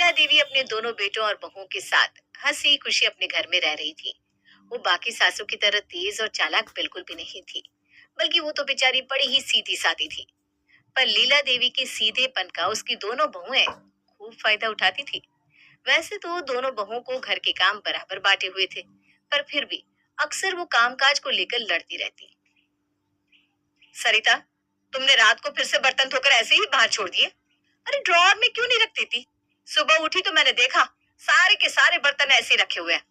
लीला देवी अपने दोनों बेटों और बहुओं के साथ हंसी खुशी अपने घर में रह रही थी। वो बाकी सासों की तरह तेज और चालाक बिल्कुल भी नहीं थी, बल्कि वो तो बेचारी बड़ी ही सीधी सादी थी। पर लीला देवी के सीधेपन का उसकी दोनों बहुएं खूब फायदा उठाती थी। वैसे तो दोनों बहुओं को घर के काम बराबर बांटे हुए थे, पर फिर भी अक्सर वो कामकाज को लेकर लड़ती रहती। सरिता, तुमने रात को फिर से बर्तन धोकर ऐसे ही बाहर छोड़ दिए? अरे ड्रॉअर में क्यों नहीं रखती थी? सुबह उठी तो मैंने देखा सारे के सारे बर्तन ऐसे ही रखे हुए हैं।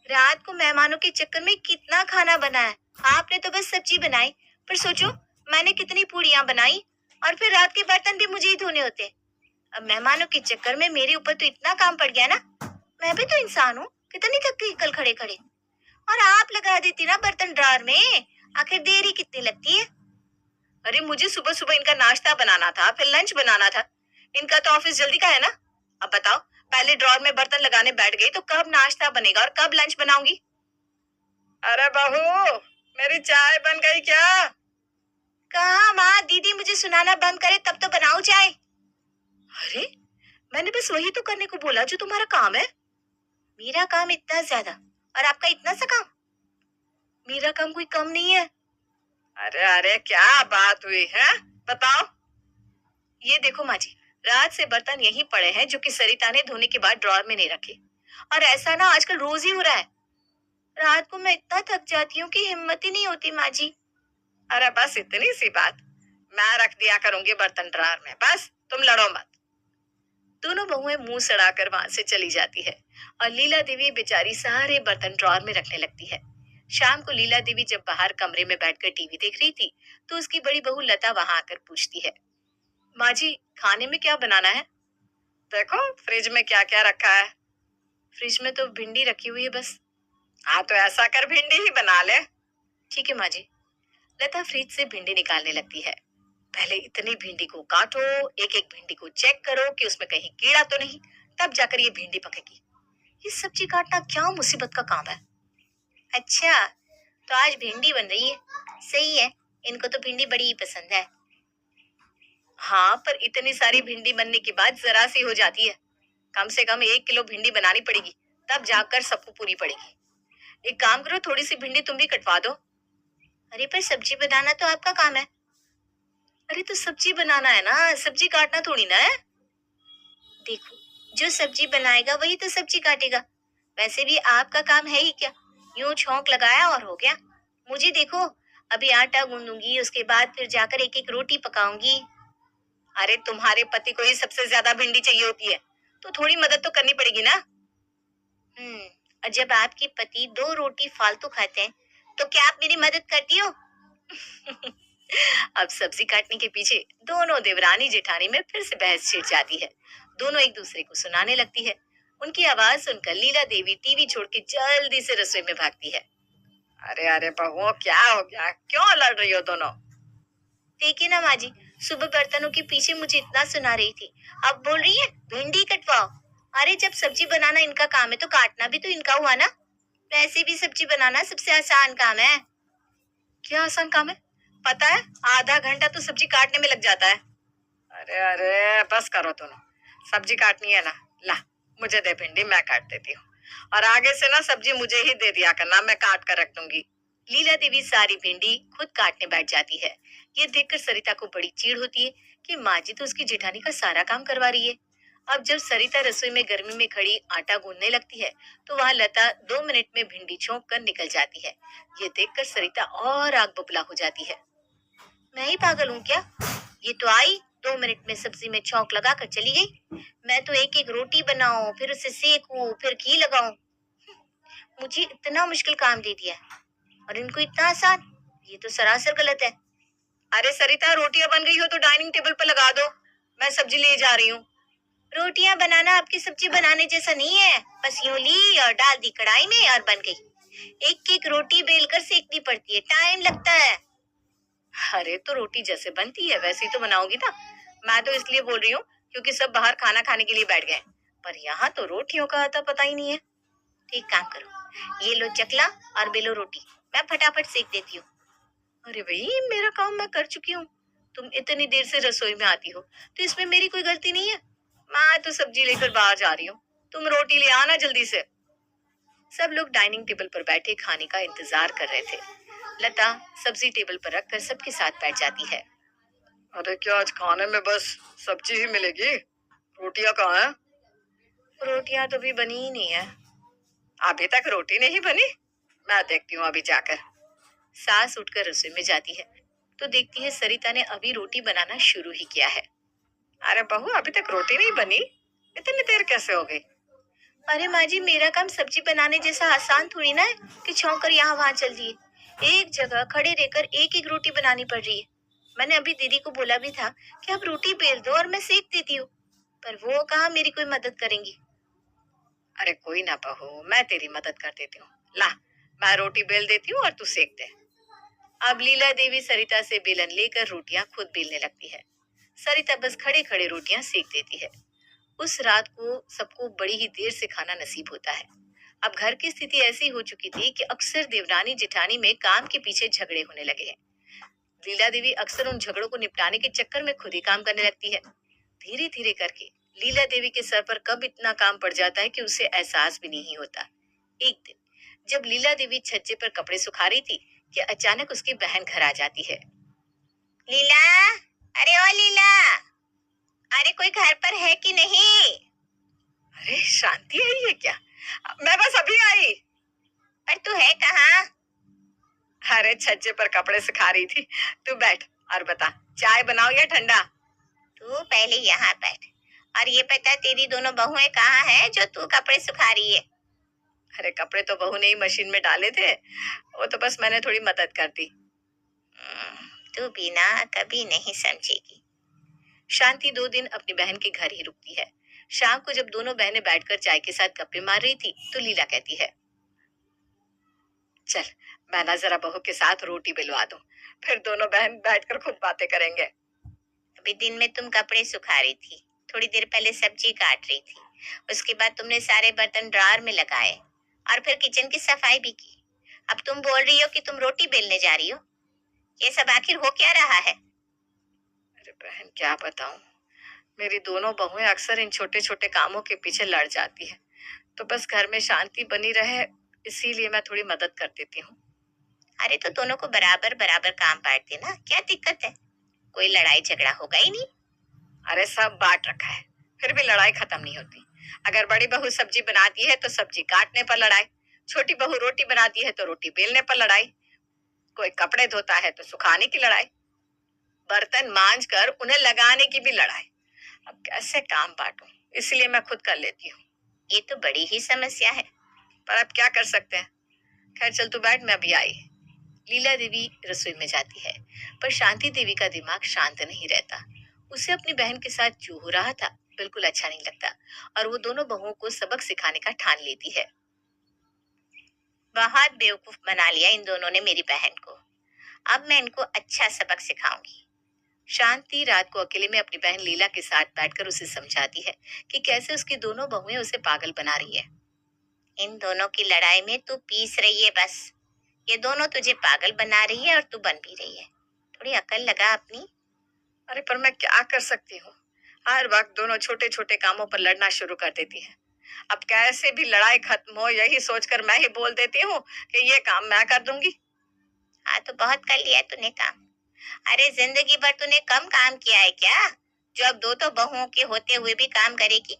रात को मेहमानों के चक्कर में कितना खाना बना है। आपने तो बस सब्जी बनाई, पर सोचो मैंने कितनी पूड़ियां बनाई, और फिर रात के बर्तन भी मुझे ही धोने होते। अब मेहमानों के चक्कर में मेरे ऊपर तो इतना काम पड़ गया ना। मैं भी तो इंसान हूँ, कितनी थक गई कल खड़े खड़े। और आप लगा देती ना बर्तन ड्रॉअर में, आखिर देरी कितनी लगती है? अरे मुझे सुबह सुबह इनका नाश्ता बनाना था, फिर लंच बनाना था। इनका तो ऑफिस जल्दी का है ना। अब बताओ, पहले ड्रॉअर में बर्तन लगाने बैठ गई तो कब नाश्ता बनेगा और कब लंच बनाऊंगी? अरे बहू, मेरी चाय बन गई क्या? कहाँ माँ, दीदी मुझे सुनाना बंद करे तब तो बनाओ चाय। अरे, मैंने बस वही तो करने को बोला जो तुम्हारा काम है। मेरा काम इतना ज्यादा और आपका इतना सा काम? मेरा काम कोई कम नहीं है। अरे अरे, क्या बात हुई है, बताओ। ये देखो माँ जी, रात से बर्तन यहीं पड़े हैं जो कि सरिता ने धोने के बाद ड्रॉअर में नहीं रखे। और ऐसा ना आजकल रोज ही हो रहा है। रात को मैं इतना थक जाती हूँ कि हिम्मत ही नहीं होती माँ जी। अरे बस इतनी सी बात, मैं रख दिया करूंगी बर्तन ड्रॉअर में, बस तुम लड़ो मत। दोनों बहुएं मुंह सड़ाकर वहां से चली जाती है और लीला देवी बेचारी सारे बर्तन ड्रॉअर में रखने लगती है। शाम को लीला देवी जब बाहर कमरे में बैठकर टीवी देख रही थी, तो उसकी बड़ी बहू लता वहां आकर पूछती है, माँ जी, खाने में क्या बनाना है? देखो फ्रिज में क्या क्या रखा है। फ्रिज में तो भिंडी रखी हुई है बस। हाँ तो ऐसा कर, भिंडी ही बना ले। ठीक है माँ जी। लता फ्रिज से भिंडी निकालने लगती है। पहले इतनी भिंडी को काटो, एक एक भिंडी को चेक करो कि उसमें कहीं कीड़ा तो नहीं, तब जाकर ये भिंडी पकेगी। ये सब्जी काटना क्या मुसीबत का काम है। अच्छा, तो आज भिंडी बन रही है। सही है, इनको तो भिंडी बड़ी ही पसंद है। हाँ, पर इतनी सारी भिंडी बनने के बाद जरा सी हो जाती है। कम से कम 1 किलो भिंडी बनानी पड़ेगी, तब जाकर सबको पूरी पड़ेगी। एक काम करो, थोड़ी सी भिंडी तुम भी कटवा दो। अरे पर सब्जी बनाना तो आपका काम है। अरे तो सब्जी बनाना है ना, सब्जी काटना थोड़ी ना है। देखो, जो सब्जी बनाएगा वही तो सब्जी काटेगा। वैसे भी आपका काम है ही क्या, यूं छौंक लगाया और हो गया। मुझे देखो, अभी आटा गूंदूंगी, उसके बाद फिर जाकर एक एक रोटी पकाऊंगी। अरे तुम्हारे पति को ही सबसे ज्यादा भिंडी चाहिए होती है, तो थोड़ी मदद तो करनी पड़ेगी ना। हम्म, और जब आपके पति 2 रोटी फालतू खाते हैं, तो क्या आप मेरी मदद करती हो? अब सब्जी काटने के पीछे दोनों देवरानी जेठानी में फिर से बहस छिड़ जाती है। दोनों एक दूसरे को सुनाने लगती है। उनकी आवाज सुनकर लीला देवी टीवी छोड़ के जल्दी से रसोई में भागती है। अरे अरे बहुओं, क्या हो गया, क्यों लड़ रही हो दोनों? देखिए ना माँ जी, सुबह बर्तनों के पीछे मुझे इतना सुना रही थी, अब बोल रही है भिंडी कटवाओ। अरे जब सब्जी बनाना इनका काम है तो काटना भी तो इनका हुआ ना। वैसे भी सब्जी बनाना सबसे आसान काम है। क्या आसान काम है? पता है, आधा घंटा तो सब्जी काटने में लग जाता है। अरे अरे बस करो दोनों, सब्जी काटनी है ना, ला मुझे दे भिंडी, मैं काट देती हूँ। और आगे से ना सब्जी मुझे ही दे दिया करना, मैं काट कर रख दूंगी। लीला देवी सारी भिंडी खुद काटने बैठ जाती है। ये देखकर सरिता को बड़ी चिढ़ होती है कि माँ जी तो उसकी जेठानी का सारा काम करवा रही है। अब जब सरिता रसोई में गर्मी में खड़ी आटा गूंदने लगती है, तो वहां लता 2 मिनट में भिंडी छोंक कर निकल जाती है। ये देखकर सरिता और आग बबूला हो जाती है। मैं ही पागल हूँ क्या? ये तो आई 2 मिनट में सब्जी में छौंक लगा कर चली गई। मैं तो एक एक रोटी बनाऊं, फिर उसे सेकूं, फिर घी लगाऊं। मुझे इतना मुश्किल काम दे दिया है, और इनको इतना आसान। ये तो सरासर गलत है। अरे सरिता, रोटियां बन गई हो तो डाइनिंग टेबल पर लगा दो, मैं सब्जी ले जा रही हूँ। रोटियां बनाना आपकी सब्जी बनाने जैसा नहीं है। बस यूं ली और डाल दी कढ़ाई में और बन गई। एक एक रोटी बेलकर सेकनी पड़ती है, टाइम लगता है। अरे तो रोटी जैसे बनती है वैसे ही तो बनाओगी ना। मैं तो इसलिए बोल रही हूँ क्योंकि सब बाहर खाना खाने के लिए बैठ गए, पर यहाँ तो रोटियों का आता पता ही नहीं है। ठीक काम करो, ये लो चकला और बेलो रोटी, मैं फटाफट सेक देती हूँ। अरे भाई, मेरा काम मैं कर चुकी हूँ। तुम इतनी देर से रसोई में आती हो तो इसमें मेरी कोई गलती नहीं है। मैं तो सब्जी लेकर बाहर जा रही हूँ, तुम रोटी ले आना जल्दी से। सब लोग डाइनिंग टेबल पर बैठे खाने का इंतजार कर रहे थे। लता सब्जी टेबल पर रखकर सबके साथ बैठ जाती है। अरे क्या आज खाने में बस सब्जी ही मिलेगी? रोटियां कहाँ हैं? रोटियां तो भी बनी ही नहीं है। अभी तक रोटी नहीं बनी? मैं देखती हूँ अभी जाकर। सास उठकर रसोई में जाती है तो देखती है सरिता ने अभी रोटी बनाना शुरू ही किया है। अरे बहू, अभी तक रोटी नहीं बनी? इतनी देर कैसे हो गई? अरे माँ जी, मेरा काम सब्जी बनाने जैसा आसान थोड़ी ना है कि छौंक कर यहाँ वहां चल दिए। एक जगह खड़े रहकर एक एक रोटी बनानी पड़ रही है। मैंने अभी दीदी को बोला भी था कि आप रोटी बेल दो और मैं सेक देती हूँ, पर वो कहाँ मेरी कोई मदद करेंगी। अरे कोई ना बहू, मैं तेरी मदद कर देती हूँ। ला, मैं रोटी बेल देती हूँ और तू सेक दे। अब लीला देवी सरिता से बेलन लेकर रोटियां खुद बेलने लगती है। सरिता बस खड़े खड़े रोटियां सेक देती है। उस रात को सबको बड़ी ही देर से खाना नसीब होता है। अब घर की स्थिति ऐसी हो चुकी थी कि अक्सर देवरानी जेठानी में काम के पीछे झगड़े होने लगे हैं। लीला देवी अक्सर उन झगड़ों को निपटाने के चक्कर में खुद ही काम करने लगती है। धीरे धीरे करके लीला देवी के सर पर कब इतना काम पड़ जाता है कि उसे एहसास भी नहीं होता। एक दिन जब लीला देवी छज्जे पर कपड़े सुखा रही थी कि अचानक उसकी बहन घर आ जाती है। लीला, अरे ओ लीला, अरे कोई घर पर है कि नहीं? अरे शांति आई है क्या? मैं बस अभी आई। पर तू है कहाँ? अरे छज्जे पर कपड़े सुखा रही थी। तू बैठ और बता, चाय बनाओ या ठंडा? तू पहले यहाँ बैठ और ये पता तेरी दोनों बहुएं कहाँ हैं जो तू कपड़े सुखा रही है? अरे कपड़े तो बहू ने ही मशीन में डाले थे, वो तो बस मैंने थोड़ी मदद कर दी। तू भी ना कभी नहीं समझेगी। शांति 2 दिन अपनी बहन के घर ही रुकती है। शाम को जब दोनों बहनें बैठकर चाय के साथ गप्पे मार रही थी तो लीला कहती है, चल मैं ना जरा बहू के साथ रोटी बिलवा दूं, फिर दोनों बहन बैठकर खूब बातें करेंगे। अभी दिन में तुम कपड़े सुखा रही थी, थोड़ी देर पहले सब्जी काट रही थी, उसके बाद तुमने सारे बर्तन ड्रार में लगाए और फिर किचन की सफाई भी की। अब तुम बोल रही हो कि तुम रोटी बेलने जा रही हो। ये सब आखिर हो क्या रहा है? अरे बहन क्या बताऊं, मेरी दोनों बहुएं अक्सर इन छोटे छोटे कामों के पीछे लड़ जाती है, तो बस घर में शांति बनी रहे इसीलिए मैं थोड़ी मदद कर देती हूँ। अरे तो दोनों को बराबर बराबर काम बांट देना, क्या दिक्कत है? कोई लड़ाई झगड़ा होगा ही नहीं। अरे सब बांट रखा है, फिर भी लड़ाई खत्म नहीं होती। अगर बड़ी बहू सब्जी बनाती है तो सब्जी काटने पर लड़ाई, छोटी बहू रोटी बनाती है तो रोटी बेलने पर लड़ाई, कोई कपड़े धोता है तो सुखाने की लड़ाई, बर्तन मांज कर उन्हें लगाने की भी लड़ाई। अब कैसे काम बांटूं, इसलिए मैं खुद कर लेती हूँ। ये तो बड़ी ही समस्या है, पर अब क्या कर सकते हैं। खैर चल तू बैठ, मैं अभी आई। लीला देवी रसोई में जाती है, पर शांति देवी का दिमाग शांत नहीं रहता। उसे अपनी बहन के साथ जो हो रहा था बिल्कुल अच्छा नहीं लगता और वो दोनों बहुओं को सबक सिखाने का ठान लेती है। बहुत बेवकूफ बना लिया इन दोनों ने मेरी बहन को, अब मैं इनको अच्छा सबक सिखाऊंगी। शांति रात को अकेले में अपनी बहन लीला के साथ बैठकर उसे समझाती है कि कैसे उसकी दोनों बहुएं उसे पागल बना रही है। इन दोनों की लड़ाई में तू पीस रही है बस। ये दोनों तुझे पागल बना रही है और तू बन भी रही है। थोड़ी अकल लगा अपनी। अरे पर मैं क्या कर सकती हूँ, हर वक्त दोनों छोटे छोटे कामों पर लड़ना शुरू कर देती है। अब कैसे भी लड़ाई खत्म हो यही सोचकर मैं ही बोल देती हूँ कि ये काम मैं कर दूंगी। हाँ तो बहुत कर लिया तूने काम। अरे जिंदगी भर तूने कम काम किया है क्या, जो अब दो तो बहुओं के होते हुए भी काम करेगी?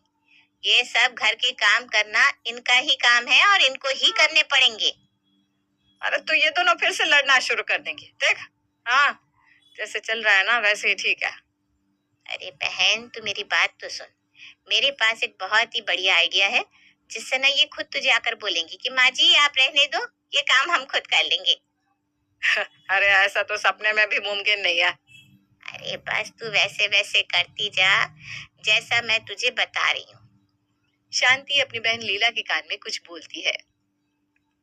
ये सब घर के काम करना इनका ही काम है और इनको ही करने पड़ेंगे। अरे तो ये दोनों फिर से लड़ना शुरू कर देंगे, देख। हाँ, जैसे चल रहा है ना वैसे ही ठीक है। अरे बहन तू मेरी बात तो सुन, मेरे पास एक बहुत ही बढ़िया आइडिया है जिससे ना ये खुद तुझे आकर बोलेंगी कि माँ जी आप रहने दो, ये काम हम खुद कर लेंगे। अरे ऐसा तो सपने में भी मुमकिन नहीं है। अरे बस तू वैसे वैसे करती जा जैसा मैं तुझे बता रही हूँ। शांति अपनी बहन लीला के कान में कुछ बोलती है।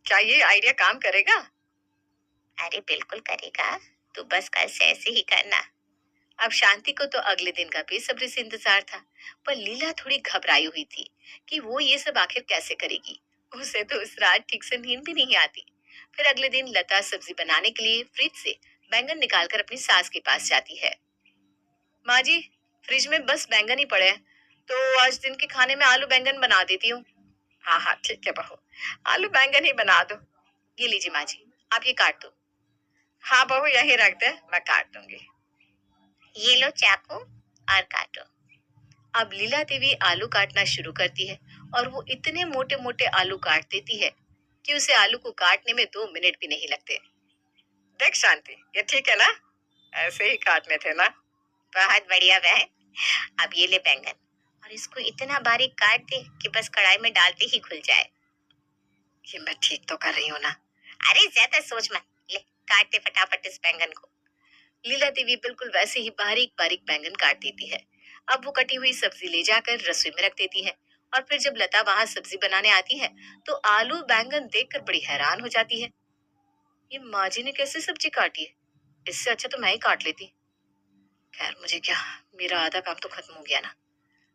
क्या ये आइडिया काम करेगा? अरे बिल्कुल करेगा, तू बस कल से ऐसे ही करना। अब शांति को तो अगले दिन का बेसब्री से इंतजार था, पर लीला थोड़ी घबराई हुई थी कि वो ये सब आखिर कैसे करेगी। उसे तो उस रात ठीक से नींद भी नहीं आती। फिर अगले दिन लता सब्जी बनाने के लिए फ्रिज से बैंगन निकालकर अपनी सास के पास जाती है। माँ जी, फ्रिज में बस बैंगन ही पड़े हैं, तो आज दिन के खाने में आलू बैंगन बना देती हूँ। हाँ हाँ ठीक है बहू, आलू बैंगन ही बना दो। ये लीजिए माँ जी, आप ये काट दो। हाँ बहू, यही रख दे, मैं काट दूंगी। ये लो चाकू और काटो। अब लीला देवी आलू काटना शुरू करती है और वो इतने मोटे मोटे आलू काट देती है कि उसे आलू को काटने में 2 मिनट भी नहीं लगते। देख शांति, ये ठीक है ना? ऐसे ही काटने थे ना? बहुत बढ़िया बहन। अब ये ले बैंगन और इसको इतना बारीक काट दे कि बस कढ़ाई में डालते ही खुल जाए। ये मैं ठीक तो कर रही हूँ ना? अरे ज्यादा सोच मत, ले काट दे फटाफट इस बैंगन को। लीला देवी बिल्कुल वैसे ही बारीक बारीक बैंगन काट देती है। अब वो कटी हुई सब्जी ले जाकर रसोई में रख देती है और फिर जब लता वहां सब्जी बनाने आती है तो आलू बैंगन देखकर बड़ी हैरान हो जाती है। ये माँ जी ने कैसे सब्जी काटी है? इससे अच्छा तो मैं ही काट लेती। खैर मुझे क्या, मेरा आधा काम तो खत्म हो गया ना।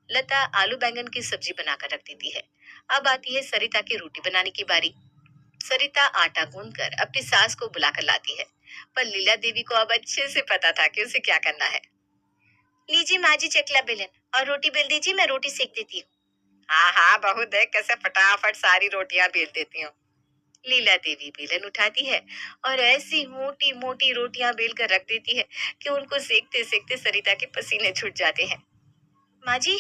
लता आलू बैंगन की सब्जी बनाकर रख देती है। अब आती है सरिता की रोटी बनाने की बारी। सरिता आटा गूंदकर अपनी सास को बुलाकर लाती है, पर लीला देवी को अब अच्छे से पता था कि उसे क्या करना है। लीजिए माँ जी चकला बेलन, और रोटी बेल दीजिए, मैं रोटी सेक देती हूँ। हाँ हाँ बहू, देख कैसे फटाफट सारी रोटियां बेल देती हूँ। लीला देवी बेलन उठाती है और ऐसी मोटी मोटी रोटियां बेल कर रख देती है कि उनको सेकते सेकते सरिता के पसीने छूट जाते हैं। माँ जी,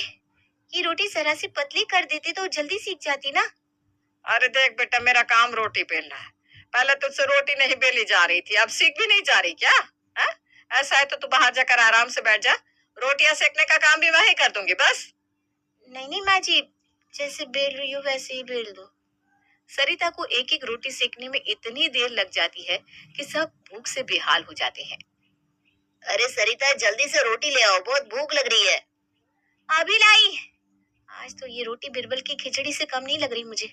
ये रोटी जरा सी पतली कर देती तो जल्दी सीख जाती ना। अरे देख बेटा, मेरा काम रोटी बेलना है। पहले तुझसे रोटी नहीं बेली जा रही थी, अब सीख भी नहीं जा रही क्या? है? ऐसा है तो तू बाहर जाकर आराम से बैठ जा, रोटियां सेकने का काम भी मैं ही कर दूंगी बस। नहीं नहीं माँ जी, जैसे बेल रही हो वैसे ही बेल दो। सरिता को एक एक रोटी सेकने में इतनी देर लग जाती है कि सब भूख से बेहाल हो जाते हैं। अरे सरिता, जल्दी से रोटी ले आओ, बहुत भूख लग रही है। अभी लाई। आज तो ये रोटी बिरबल की खिचड़ी से कम नहीं लग रही मुझे।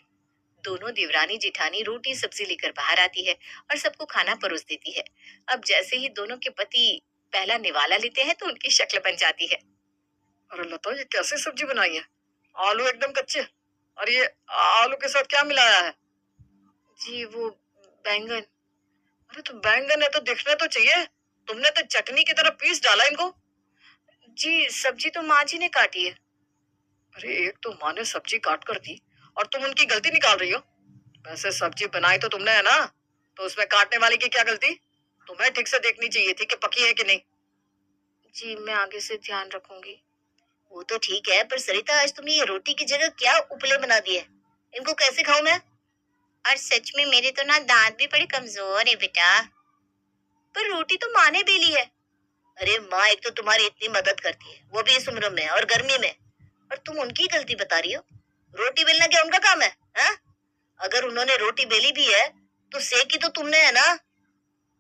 दोनों देवरानी जिठानी रोटी सब्जी लेकर बाहर आती है और सबको खाना परोस देती है। अब जैसे ही दोनों के पति पहला निवाला लेते हैं तो उनकी शक्ल बन जाती है। अरे लता, ये कैसी सब्जी बनाई है? आलू एकदम कच्चे, और ये आलू के साथ क्या मिलाया है? जी वो बैंगन। अरे तो बैंगन है तो दिखना तो चाहिए, तुमने तो चटनी की तरह पीस डाला इनको। जी सब्जी तो माँ जी ने काटी है। अरे एक तो माँ ने सब्जी काट कर दी और तुम उनकी गलती निकाल रही हो। वैसे सब्जी बनाई तो तुमने है ना, तो उसमें काटने वाले की क्या गलती? तुम्हें ठीक से देखनी चाहिए थी कि पकी है कि नहीं। जी मैं आगे से ध्यान रखूंगी। वो तो ठीक है, पर सरिता आज तुमने ये रोटी की जगह क्या उपले बना दिए? इनको कैसे खाऊं मैं? और सच में मेरे तो ना दांत भी बड़े कमजोर है बेटा। पर रोटी तो माँ ने बेली है। अरे माँ एक तो तुम्हारी इतनी मदद करती है, वो भी इस उम्र में और गर्मी में, और तुम उनकी गलती बता रही हो? रोटी बेलना क्या उनका काम है? हा? अगर उन्होंने रोटी बेली भी है तो सेकी तो तुमने है ना।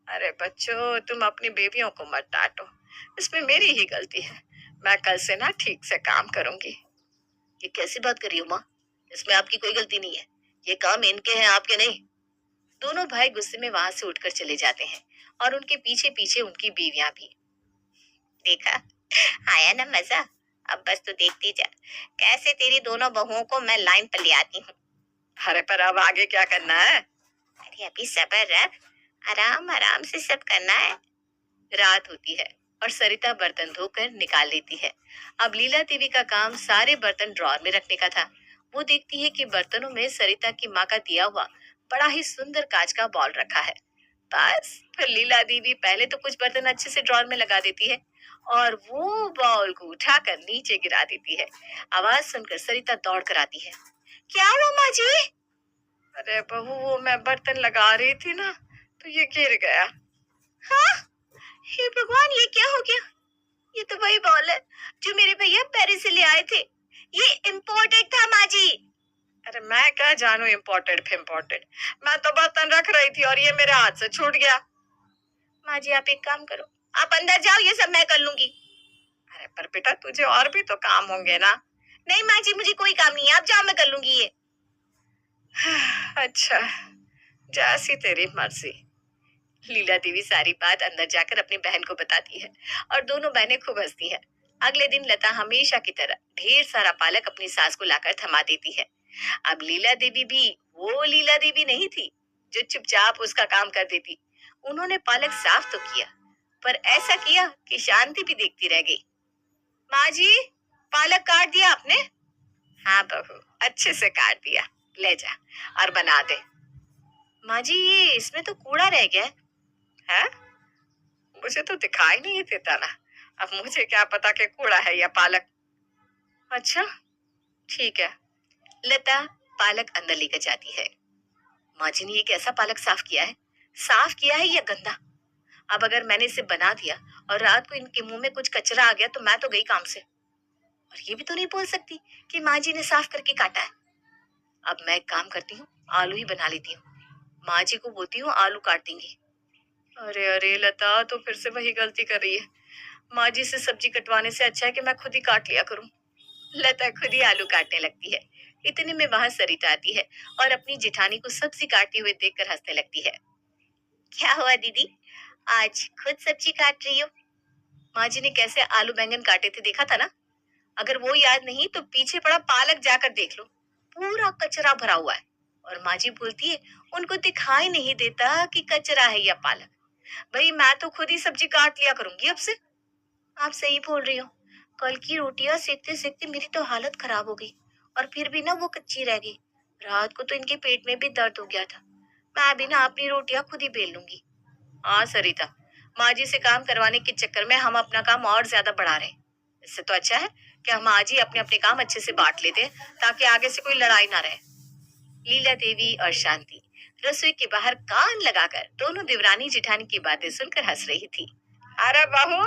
अरे बच्चों, तुम अपनी बेबियों को मत डांटो, इसमें मेरी ही गलती है। मैं कल से ना ठीक से काम करूंगी। ये कैसी बात कर रही हो माँ? इसमें आपकी कोई गलती नहीं है, ये काम इनके हैं, आपके नहीं। दोनों भाई गुस्से में वहां से उठकर चले जाते हैं और उनके पीछे पीछे उनकी बीवियां भी। देखा, आया ना मजा? अब बस तू देखती जा कैसे तेरी दोनों बहुओं को मैं लाइन पर ले आती हूँ। अरे पर अब आगे क्या करना है? अरे अभी सब्र रख, आराम आराम से सब करना है। रात होती है और सरिता बर्तन धोकर निकाल लेती है। अब लीला देवी का काम सारे बर्तन ड्रॉर में रखने का था। वो देखती है कि बर्तनों में सरिता की माँ का दिया हुआ बड़ा ही सुंदर कांच का बॉल रखा है। बस फिर लीला देवी पहले तो कुछ बर्तन अच्छे से ड्रॉर में लगा देती है और वो बॉल को उठाकर नीचे गिरा देती है। आवाज सुनकर सरिता दौड़ कर आती है। क्या हुआ माँ जी? अरे बहू, वो मैं बर्तन लगा रही थी ना, तो ये गिर गया। हाँ? हे भगवान, ये क्या हो गया? ये तो वही बॉल है जो मेरे भैया पेरिस से ले आए थे। ये इम्पोर्टेड था माँ जी। अरे मैं क्या जानू इम्पोर्टेड फिम्पोर्टेड, मैं तो बर्तन रख रही थी और ये मेरे हाथ से छूट गया। माँ जी आप एक काम करो, आप अंदर जाओ, ये सब मैं कर लूंगी। अरे पर बेटा, तुझे और भी तो काम होंगे ना। नहीं माँ जी, मुझे कोई काम नहीं है, आप जाओ, मैं कर लूंगी ये। अच्छा, जैसी तेरी मर्जी। लीला देवी सारी बात अंदर जाकर अपनी बहन को बताती है और दोनों बहनें खूब हंसती हैं। अगले दिन लता हमेशा की तरह ढेर सारा पालक अपनी सास को लाकर थमा देती है। अब लीला देवी भी वो लीला देवी नहीं थी जो चुपचाप उसका काम कर देती। उन्होंने पालक साफ तो किया, पर ऐसा किया कि शांति भी देखती रह गई। माँ जी, पालक काट दिया आपने? हाँ बहू, अच्छे से काट दिया। ले जा और बना दे। माँ जी, ये इसमें तो कूड़ा रह गया है। मुझे तो दिखाई नहीं देता ना। अब मुझे क्या पता कि कूड़ा है या पालक। अच्छा, ठीक है। लता पालक अंदर लेकर जाती है। माँ जी ने ये कैसा पालक साफ किया है? साफ किया है या गंदा? अब अगर मैंने इसे बना दिया और रात को इनके मुंह में कुछ कचरा आ गया तो मैं तो गई काम से। और ये भी तो नहीं बोल सकती कि माँ जी ने साफ करके काटा है। अब मैं एक काम करती हूँ, आलू ही बना लेती हूँ। माँ जी को बोलती हूँ आलू काट देंगी। अरे अरे लता तो फिर से वही गलती कर रही है। माँ जी से सब्जी कटवाने से अच्छा है कि मैं खुद ही काट लिया करूँ। लता खुद ही आलू काटने लगती है। इतने में वहां सरिता आती है और अपनी जेठानी को सब्जी काटते हुए देखकर हंसने लगती है। क्या हुआ दीदी, आज खुद सब्जी काट रही हो? माँ जी ने कैसे आलू बैंगन काटे थे देखा था ना। अगर वो याद नहीं तो पीछे पड़ा पालक जाकर देख लो, पूरा कचरा भरा हुआ है। और माँ जी बोलती है उनको दिखाई नहीं देता कि कचरा है या पालक। भाई मैं तो खुद ही सब्जी काट लिया करूंगी अब से। आप सही बोल रही हो। कल की रोटियां सेकते सेकते मेरी तो हालत खराब हो गई। और फिर भी ना वो कच्ची रह गई। रात को तो इनके पेट में भी दर्द हो गया था। मैं भी ना अपनी रोटियां खुद ही बेल लूंगी। हाँ सरिता, माँ जी से काम करवाने के चक्कर में हम अपना काम और ज्यादा बढ़ा रहे हैं। इससे तो अच्छा है कि हम आज ही अपने अपने काम अच्छे से बांट लेते हैं ताकि आगे से कोई लड़ाई ना रहे। लीला देवी और शांति रसोई के बाहर कान लगाकर दोनों देवरानी जिठानी की बातें सुनकर हंस रही थी। अरे बहू,